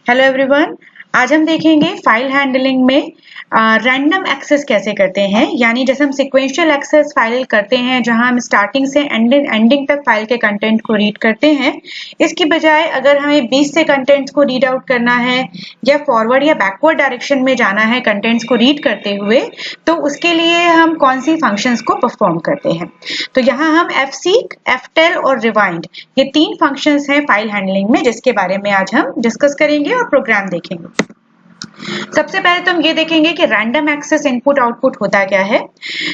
Hello everyone, आज हम देखेंगे फाइल हैंडलिंग में रैंडम एक्सेस कैसे करते हैं। यानी जैसे हम सिक्वेंशियल एक्सेस फाइल करते हैं जहां हम स्टार्टिंग से एंडिंग तक फाइल के कंटेंट को रीड करते हैं, इसकी बजाय अगर हमें 20 से कंटेंट्स को रीड आउट करना है या फॉरवर्ड या बैकवर्ड डायरेक्शन में जाना है कंटेंट्स को रीड करते हुए, तो उसके लिए हम कौन सी फंक्शंस को परफॉर्म करते हैं। तो यहाँ हम fseek, ftel और rewind ये 3 फंक्शंस हैं फाइल हैंडलिंग में, जिसके बारे में आज हम डिस्कस करेंगे और प्रोग्राम देखेंगे। सबसे पहले तो हम ये देखेंगे कि रैंडम एक्सेस इनपुट आउटपुट होता क्या है।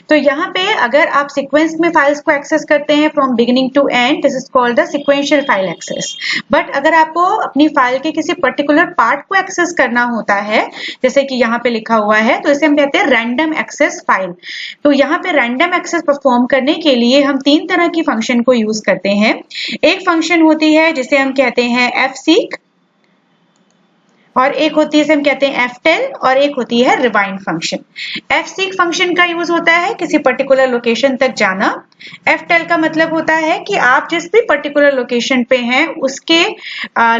तो यहाँ पे अगर आप सीक्वेंस में फाइल्स को एक्सेस करते हैं from beginning to end, this is called the sequential file access. But अगर आपको अपनी फाइल के किसी पर्टिकुलर पार्ट को एक्सेस करना होता है, जैसे कि यहाँ पे लिखा हुआ है, तो इसे हम कहते हैं रैंडम एक्सेस फाइल। तो यहाँ पे रैंडम एक्सेस परफॉर्म करने के लिए हम 3 तरह की फंक्शन को यूज करते हैं। एक फंक्शन होती है जिसे हम कहते हैं fseek, और एक होती है जिसे हम कहते हैं ftel, और एक होती है rewind फंक्शन। fseek फंक्शन का यूज होता है किसी पर्टिकुलर लोकेशन तक जाना। ftel का मतलब होता है कि आप जिस भी पर्टिकुलर लोकेशन पे हैं उसके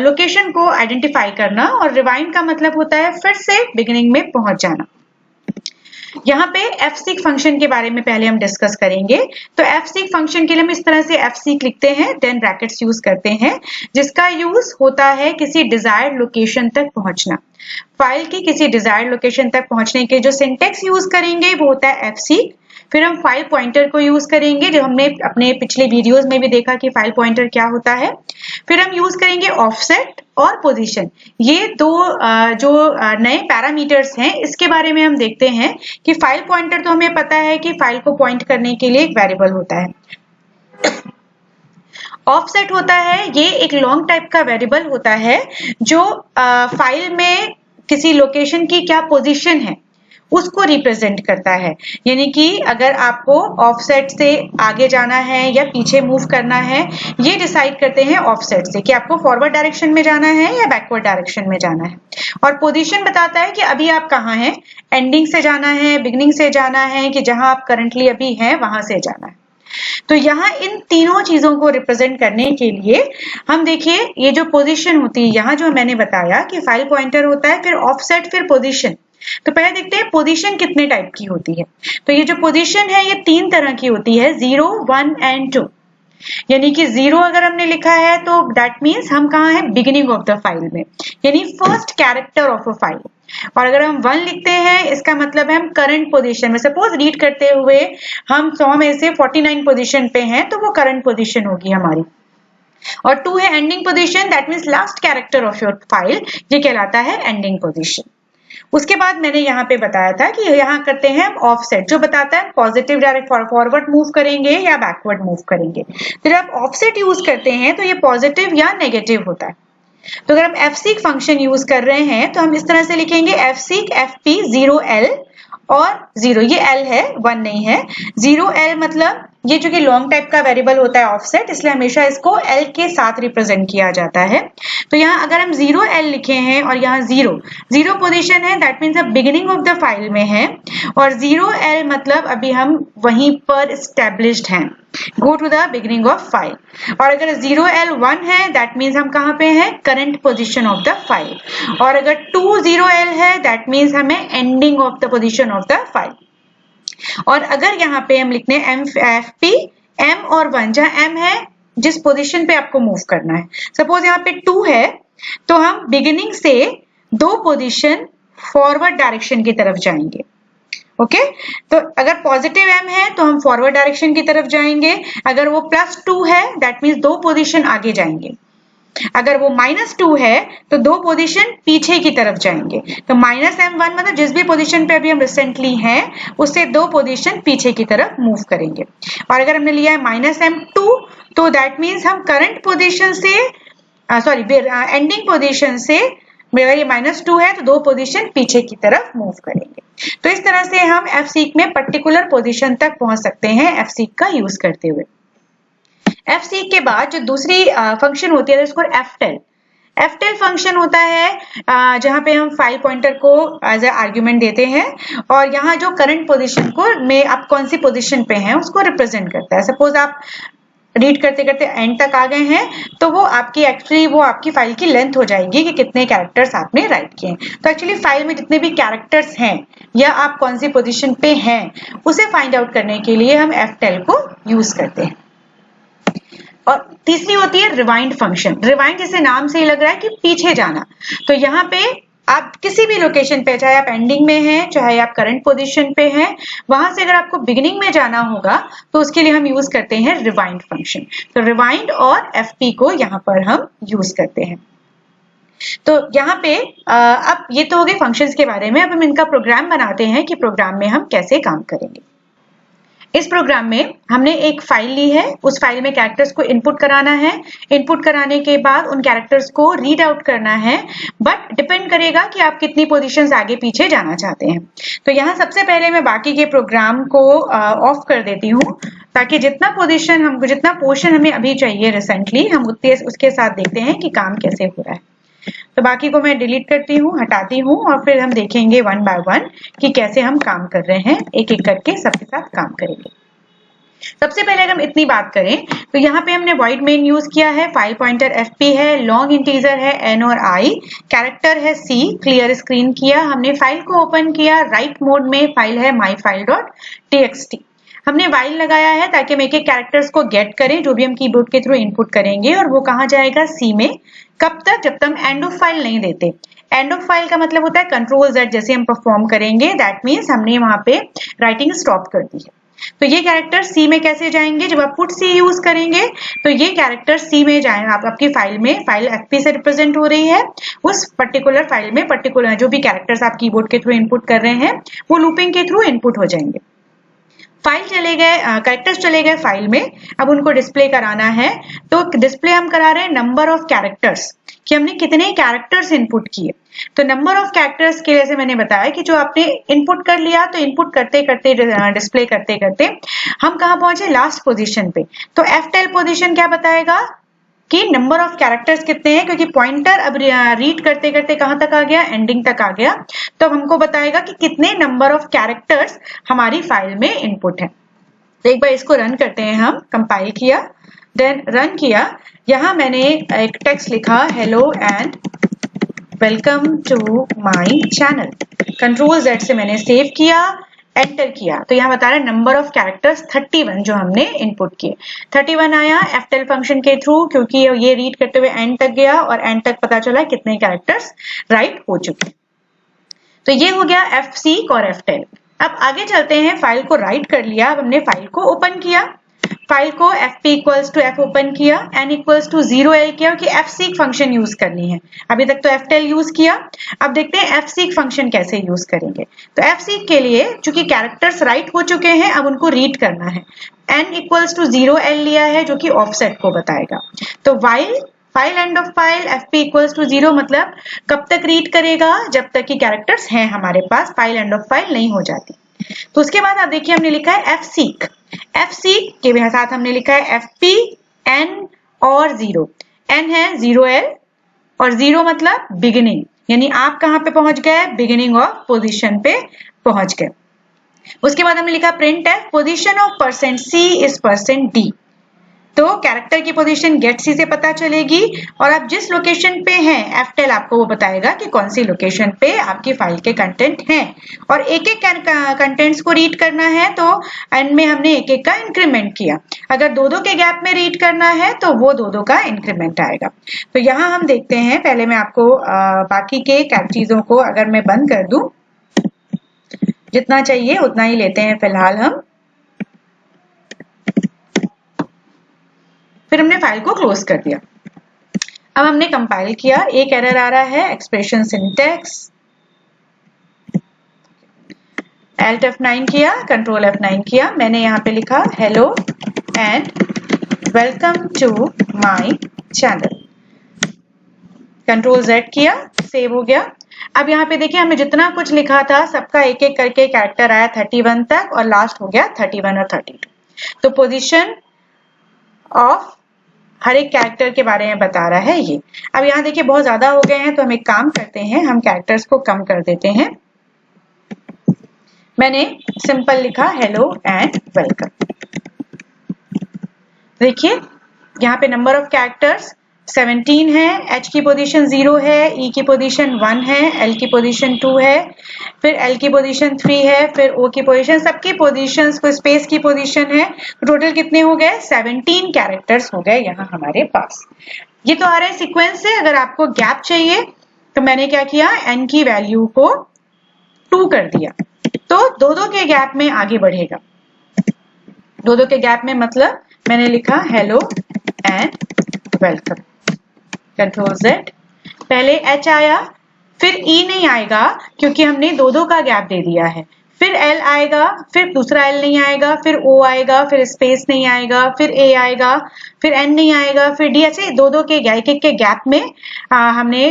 लोकेशन को आइडेंटिफाई करना, और rewind का मतलब होता है फिर से बिगिनिंग में पहुंच जाना। यहाँ पे fseek फंक्शन के बारे में पहले हम डिस्कस करेंगे। तो fseek फंक्शन के लिए हम इस तरह से fseek लिखते हैं, देन ब्रैकेट्स यूज करते हैं, जिसका यूज होता है किसी डिजायर्ड लोकेशन तक पहुंचना। फाइल की किसी डिजायर्ड लोकेशन तक पहुंचने के जो सिंटेक्स यूज करेंगे वो होता है fseek। फिर हम फाइल पॉइंटर को यूज करेंगे, जो हमने अपने पिछले वीडियोस में भी देखा कि फाइल पॉइंटर क्या होता है। फिर हम यूज करेंगे ऑफसेट और पोजीशन। ये दो जो नए पैरामीटर्स हैं, इसके बारे में हम देखते हैं कि फाइल पॉइंटर तो हमें पता है कि फाइल को पॉइंट करने के लिए एक वेरिएबल होता है। ऑफसेट होता है, ये एक लॉन्ग टाइप का वेरिएबल होता है जो फाइल में किसी लोकेशन की क्या पोजीशन है उसको रिप्रेजेंट करता है। यानी कि अगर आपको ऑफसेट से आगे जाना है या पीछे मूव करना है, ये डिसाइड करते हैं ऑफसेट से कि आपको फॉरवर्ड डायरेक्शन में जाना है या बैकवर्ड डायरेक्शन में जाना है। और पोजीशन बताता है कि अभी आप कहाँ हैं, एंडिंग से जाना है, बिगिनिंग से जाना है, कि जहां आप करंटली अभी हैं वहां से जाना है। तो यहाँ इन तीनों चीजों को रिप्रेजेंट करने के लिए हम देखिए, ये जो पोजीशन होती है, यहाँ जो मैंने बताया कि फाइल पॉइंटर होता है, फिर ऑफसेट, फिर पोजीशन। तो पहले देखते हैं पोजीशन कितने टाइप की होती है। तो ये जो पोजीशन है ये 3 तरह की होती है, 0, 1 एंड 2। यानी कि 0 अगर हमने लिखा है तो दैट मीन्स हम कहाँ हैं, बिगिनिंग ऑफ द फाइल में, यानी first character of a file. और अगर हम 1 लिखते हैं, इसका मतलब है हम करंट पोजीशन में, सपोज रीड करते हुए हम 100 में से 49 पोजीशन पे हैं, तो वो करंट पोजीशन होगी हमारी। और 2 है ending position, that means last character of your file, ये कहलाता है एंडिंग पोजीशन। उसके बाद मैंने यहाँ पे बताया था कि यहाँ करते हैं ऑफसेट, जो बताता है पॉजिटिव डायरेक्ट फॉरवर्ड मूव करेंगे या बैकवर्ड मूव करेंगे। फिर आप ऑफसेट यूज करते हैं तो ये पॉजिटिव या नेगेटिव होता है। तो अगर हम fseek फंक्शन यूज कर रहे हैं तो हम इस तरह से लिखेंगे fseek fp 0l और 0, ये l है, 1 नहीं है। 0l मतलब ये जो कि लॉन्ग टाइप का वेरिएबल होता है ऑफसेट, इसलिए हमेशा इसको l के साथ रिप्रेजेंट किया जाता है। तो यहाँ अगर हम 0l लिखे हैं और यहाँ 0 पोजीशन है, दैट मीन्स अब बिगिनिंग ऑफ द फाइल में है, और 0l मतलब अभी हम वहीं पर एस्टेब्लिश्ड हैं, go to the beginning of file. और अगर 0l 1 है, दैट मीन्स हम कहाँ पे हैं, current position of the file. और अगर 20l है, दैट मीन्स हमें ending of the position of the file. और अगर यहाँ पे हम लिखते हैं fp m और 1, जहाँ m है जिस पोजीशन पे आपको मूव करना है, सपोज यहाँ पे 2 है, तो हम बिगिनिंग से 2 पोजीशन फॉरवर्ड डायरेक्शन की तरफ जाएंगे। ओके, तो अगर पॉजिटिव m है तो हम फॉरवर्ड डायरेक्शन की तरफ जाएंगे, अगर वो +2 है दैट मीन्स 2 पोजीशन आगे जाएंगे, अगर वो -2 है तो 2 पोजीशन पीछे की तरफ जाएंगे। तो -m1 मतलब जिस भी पोजीशन पे अभी हम रिसेंटली हैं उससे 2 पोजीशन पीछे की तरफ मूव करेंगे। और अगर हमने लिया है -m2 तो दैट मीन्स हम करंट पोजीशन से एंडिंग पोजीशन से, मेरा ये -2 है तो 2 पोजीशन पीछे की तरफ मूव करेंगे। तो इस तरह से हम fseek में पर्टिकुलर पोजीशन तक पहुंच सकते हैं fseek का यूज करते हुए। fseek के बाद जो दूसरी फंक्शन होती है उसको ftel फंक्शन होता है, जहां पे हम फाइल पॉइंटर को एज ए आर्ग्यूमेंट देते हैं, और यहाँ जो करंट पोजीशन को में आप कौन सी पोजीशन पे हैं उसको रिप्रेजेंट करता है। सपोज आप रीड करते करते एंड तक आ गए हैं तो वो आपकी फाइल की लेंथ हो जाएगी कि कितने कैरेक्टर्स आपने राइट किए हैं। तो एक्चुअली फाइल में जितने भी कैरेक्टर्स हैं या आप कौन सी पोजीशन पे हैं उसे फाइंड आउट करने के लिए हम ftl को यूज करते हैं। और तीसरी होती है रिवाइंड फंक्शन। रिवाइंड जैसे नाम से ही लग रहा है कि पीछे जाना। तो यहाँ पे आप किसी भी लोकेशन पे, चाहे आप एंडिंग में हैं चाहे आप करंट पोजीशन पे हैं, वहां से अगर आपको बिगिनिंग में जाना होगा तो उसके लिए हम यूज करते हैं रिवाइंड फंक्शन। तो रिवाइंड और fp को यहाँ पर हम यूज करते हैं। तो यहाँ पे अब ये तो हो गए फंक्शंस के बारे में। अब हम इनका प्रोग्राम बनाते हैं कि प्रोग्राम में हम कैसे काम करेंगे। इस प्रोग्राम में हमने एक फाइल ली है, उस फाइल में कैरेक्टर्स को इनपुट कराना है। इनपुट कराने के बाद उन कैरेक्टर्स को रीड आउट करना है, बट डिपेंड करेगा कि आप कितनी पोजीशंस आगे पीछे जाना चाहते हैं। तो यहाँ सबसे पहले मैं बाकी के प्रोग्राम को ऑफ कर देती हूँ ताकि जितना पोर्शन हमें अभी चाहिए रिसेंटली, हम उतने उसके साथ देखते हैं कि काम कैसे हो रहा है। तो बाकी को मैं डिलीट करती हूँ, हटाती हूँ और फिर हम देखेंगे वन बाय वन कि कैसे हम काम कर रहे हैं। एक एक करके सबके साथ काम करेंगे। सबसे पहले अगर हम इतनी बात करें तो यहाँ पे हमने void main यूज किया है, फाइल पॉइंटर fp है, लॉन्ग इंटीजर है n और i, कैरेक्टर है c, क्लियर स्क्रीन किया, हमने फाइल को ओपन किया, राइट मोड में फाइल है myfile.txt। हमने while लगाया है ताकि हम एक एक कैरेक्टर्स को गेट करें जो भी हम कीबोर्ड के थ्रू इनपुट करेंगे, और वो कहाँ जाएगा c में। कब तक? जब तक हम एंड ऑफ फाइल नहीं देते। एंड ऑफ फाइल का मतलब होता है कंट्रोल Z जैसे हम परफॉर्म करेंगे, दैट मीन्स हमने वहां पे राइटिंग स्टॉप कर दी है। तो ये कैरेक्टर C में कैसे जाएंगे? जब आप पुट C यूज करेंगे तो ये कैरेक्टर C में जाएंगे। आपकी फाइल में, फाइल fp से रिप्रेजेंट हो रही है, उस पर्टिकुलर फाइल में पर्टिकुलर जो भी कैरेक्टर्स आप कीबोर्ड के थ्रू इनपुट कर रहे हैं वो लूपिंग के थ्रू इनपुट हो जाएंगे। फाइल चले गए, कैरेक्टर्स चले गए फाइल में, अब उनको डिस्प्ले कराना है। तो डिस्प्ले हम करा रहे हैं नंबर ऑफ कैरेक्टर्स, कि हमने कितने कैरेक्टर्स इनपुट किए। तो नंबर ऑफ कैरेक्टर्स के जैसे मैंने बताया कि जो आपने इनपुट कर लिया, तो इनपुट करते करते डिस्प्ले करते करते हम कहाँ पहुंचे? लास्ट पोजीशन पे। तो ftl पोजीशन क्या बताएगा कि नंबर ऑफ कैरेक्टर्स कितने हैं, क्योंकि पॉइंटर अब रीड करते करते कहां तक आ गया? एंडिंग तक आ गया। तो हमको बताएगा कि कितने नंबर ऑफ कैरेक्टर्स हमारी फाइल में इनपुट है। तो एक बार इसको रन करते हैं हम। कंपाइल किया, देन रन किया। यहाँ मैंने एक टेक्स्ट लिखा, hello and welcome to my channel. Control Z से मैंने सेव किया, एंटर किया। तो यहाँ बता रहा है नंबर ऑफ कैरेक्टर्स 31 जो हमने इनपुट किए। 31 आया ftl फंक्शन के थ्रू, क्योंकि ये रीड करते हुए एंड तक गया और एंड तक पता चला कितने कैरेक्टर्स राइट हो चुके। तो ये हो गया fseek और ftl। अब आगे चलते हैं। फाइल को राइट कर लिया, अब हमने फाइल को ओपन किया। फाइल को fp equals to f open किया, n इक्वल्स टू 0l किया, कि fseek फंक्शन यूज करनी है। अभी तक तो ftl यूज किया, अब देखते हैं fseek फंक्शन कैसे यूज करेंगे। तो fseek के लिए चूंकि कैरेक्टर्स राइट हो चुके हैं, अब उनको रीड करना है। n इक्वल्स टू 0l लिया है जो कि ऑफसेट को बताएगा। तो while file end of file fp equals to 0 मतलब कब तक रीड करेगा? जब तक कि कैरेक्टर्स हैं हमारे पास, फाइल एंड ऑफ फाइल नहीं हो जाती। तो उसके बाद आप देखिए हमने लिखा है fseek। fseek के साथ हमने लिखा है fp n और 0। n है 0l और 0 मतलब बिगिनिंग, यानी आप कहां पे पहुंच गए? बिगिनिंग ऑफ पोजीशन पे पहुंच गए। उसके बाद हमने लिखा printf position of %c is %d। तो कैरेक्टर की पोजीशन गेट सी से पता चलेगी, और आप जिस लोकेशन पे हैं ftl आपको वो बताएगा कि कौन सी लोकेशन पे आपकी फाइल के कंटेंट हैं। और एक एक कंटेंट्स को रीड करना है तो n में हमने एक एक का इंक्रीमेंट किया। अगर दो दो के गैप में रीड करना है तो वो दो दो का इंक्रीमेंट आएगा। तो यहाँ हम देखते हैं, पहले मैं आपको बाकी के चीजों को अगर मैं बंद कर दूं, जितना चाहिए उतना ही लेते हैं फिलहाल हम। फिर हमने फाइल को क्लोज कर दिया। अब हमने कंपाइल किया, एक एरर आ रहा है एक्सप्रेशन सिंटैक्स। Alt F9 किया, कंट्रोल F9 किया। मैंने यहाँ पे लिखा hello and welcome to my channel. Control Z किया, सेव हो गया। अब यहाँ पे देखिए हमने जितना कुछ लिखा था सबका एक एक करके कैरेक्टर आया 31 तक, और लास्ट हो गया 31 और 32। तो पोजीशन ऑफ हर एक कैरेक्टर के बारे में बता रहा है ये। अब यहाँ देखिए बहुत ज्यादा हो गए हैं, तो हम एक काम करते हैं, हम कैरेक्टर्स को कम कर देते हैं। मैंने सिंपल लिखा हेलो एंड वेलकम। देखिए यहाँ पे नंबर ऑफ कैरेक्टर्स 17 है, H की पोजीशन 0 है, E की पोजीशन 1 है, L की पोजीशन 2 है, फिर L की पोजीशन 3 है, फिर O की पोजीशन, सबकी पोजीशंस को स्पेस की पोजीशन है। टोटल कितने हो गए? 17 कैरेक्टर्स हो गए यहाँ हमारे पास। ये तो आ रहा है सीक्वेंस से। अगर आपको गैप चाहिए तो मैंने क्या किया, n की वैल्यू को 2 कर दिया, तो दो के गैप में आगे बढ़ेगा। दो के गैप में मतलब मैंने लिखा hello and welcome, control Z। पहले H आया, फिर E नहीं आएगा क्योंकि हमने दो का गैप दे दिया है, फिर L आएगा, फिर दूसरा L नहीं आएगा, फिर O आएगा, फिर स्पेस नहीं आएगा, फिर A आएगा, फिर N नहीं आएगा, फिर D। ऐसे दो के एक के गैप में हमने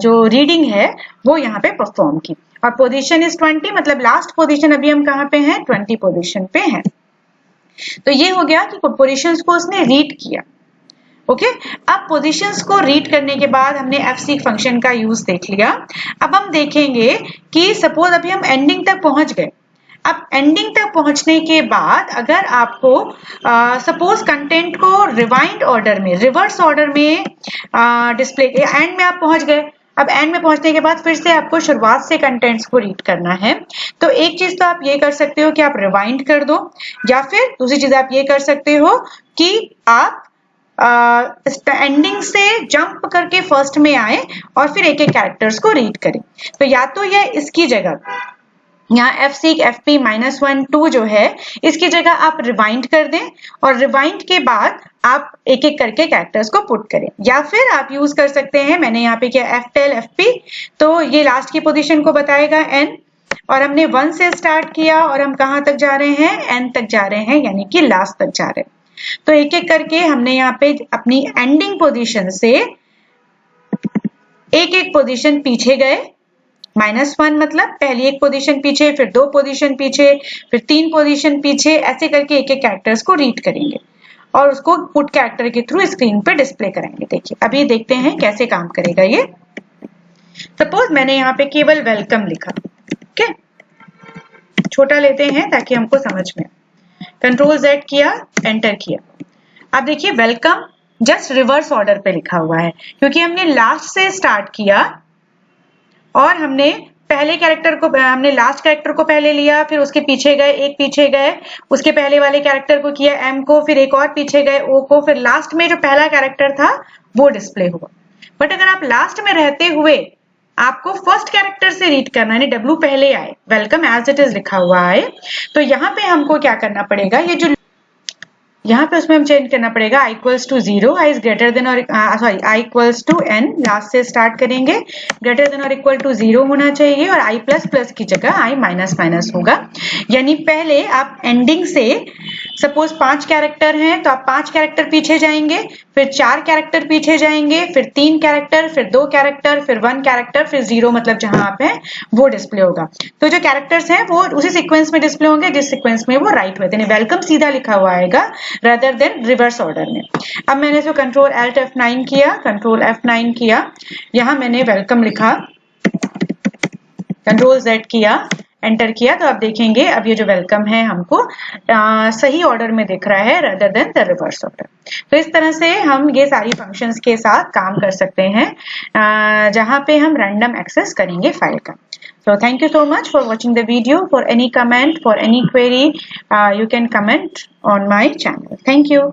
जो रीडिंग है वो यहाँ पे परफॉर्म की। और पोजीशन इज 20, मतलब लास्ट पोजीशन अभी हम कहाँ पे हैं? 20 पोजीशन पे हैं। तो ये हो गया कि पोजीशंस को उसने रीड किया। ओके, अब पोजीशंस को रीड करने के बाद हमने fseek फंक्शन का यूज देख लिया। अब हम देखेंगे कि सपोज अभी हम एंडिंग तक पहुंच गए। अब एंडिंग तक पहुंचने के बाद अगर आपको सपोज कंटेंट को रिवाइंड ऑर्डर में, रिवर्स ऑर्डर में डिस्प्ले, एंड में आप पहुंच गए। अब एंड में पहुंचने के बाद फिर से आपको शुरुआत से कंटेंट्स को रीड करना है। तो एक चीज तो आप ये कर सकते हो कि आप रिवाइंड कर दो, या फिर दूसरी चीज आप ये कर सकते हो कि आप एंडिंग से जंप करके फर्स्ट में आए और फिर एक एक कैरेक्टर्स को रीड करें। तो या तो यह इसकी जगह यहाँ fseek fp-1 2 जो है, इसकी जगह आप रिवाइंड कर दें और रिवाइंड के बाद आप एक एक करके कैरेक्टर्स को पुट करें, या फिर आप यूज कर सकते हैं, मैंने यहाँ पे किया ftell fp, तो ये लास्ट की पोजीशन को बताएगा n, और हमने 1 से स्टार्ट किया और हम कहाँ तक जा रहे हैं? n तक जा रहे हैं, यानी कि लास्ट तक जा रहे हैं। तो एक एक करके हमने यहाँ पे अपनी एंडिंग पोजीशन से एक एक पोजीशन पीछे गए। -1 मतलब पहली एक पोजीशन पीछे, फिर 2 पोजीशन पीछे, फिर 3 पोजीशन पीछे, ऐसे करके एक एक कैरेक्टर्स को रीड करेंगे और उसको पुट कैरेक्टर के थ्रू स्क्रीन पे डिस्प्ले कराएंगे। देखिए अभी देखते हैं कैसे काम करेगा ये। सपोज मैंने यहाँ पे केवल वेलकम लिखा, ओके, छोटा लेते हैं ताकि हमको समझ में। कंट्रोल Z किया, एंटर किया। अब देखिए वेलकम जस्ट रिवर्स ऑर्डर पे लिखा हुआ है क्योंकि हमने लास्ट से स्टार्ट किया और हमने पहले कैरेक्टर को, हमने लास्ट कैरेक्टर को पहले लिया, फिर उसके पीछे गए, एक पीछे गए, उसके पहले वाले कैरेक्टर को किया M को, फिर एक और पीछे गए O को, फिर लास्ट में जो पहला कैरेक्टर था वो डिस्प्ले हुआ। बट अगर आप लास्ट में रहते हुए आपको फर्स्ट कैरेक्टर से रीड करना है, W पहले आए, वेलकम एज इट इज लिखा हुआ है, तो यहाँ पे हमको क्या करना पड़ेगा, ये जो यहाँ पे उसमें हम चेंज करना पड़ेगा i equals to 0, i is greater than और sorry i equals to n, last से स्टार्ट करेंगे, ग्रेटर देन और इक्वल टू 0 होना चाहिए, और i प्लस प्लस की जगह i माइनस माइनस होगा। यानी पहले आप एंडिंग से, सपोज 5 कैरेक्टर हैं तो आप 5 कैरेक्टर पीछे जाएंगे, फिर 4 कैरेक्टर पीछे जाएंगे, फिर 3 कैरेक्टर, फिर 2 कैरेक्टर, फिर 1 कैरेक्टर, फिर 0, मतलब जहां आप हैं वो डिस्प्ले होगा। तो जो कैरेक्टर्स हैं वो उसी सीक्वेंस में डिस्प्ले होंगे जिस सीक्वेंस में वो राइट हुए थे। वेलकम सीधा लिखा हुआ आएगा rather than रिवर्स ऑर्डर में। अब मैंने इसको कंट्रोल Alt F9 किया, कंट्रोल F9 किया, यहां मैंने वेलकम लिखा, कंट्रोल Z किया, एंटर किया, तो आप देखेंगे अब ये जो वेलकम है हमको सही ऑर्डर में दिख रहा है rather than the reverse order. तो इस तरह से हम ये सारी फंक्शंस के साथ काम कर सकते हैं जहां पे हम रैंडम एक्सेस करेंगे फाइल का। So thank you so much for watching the video. For any comment, for any query, you can comment on my channel. Thank you.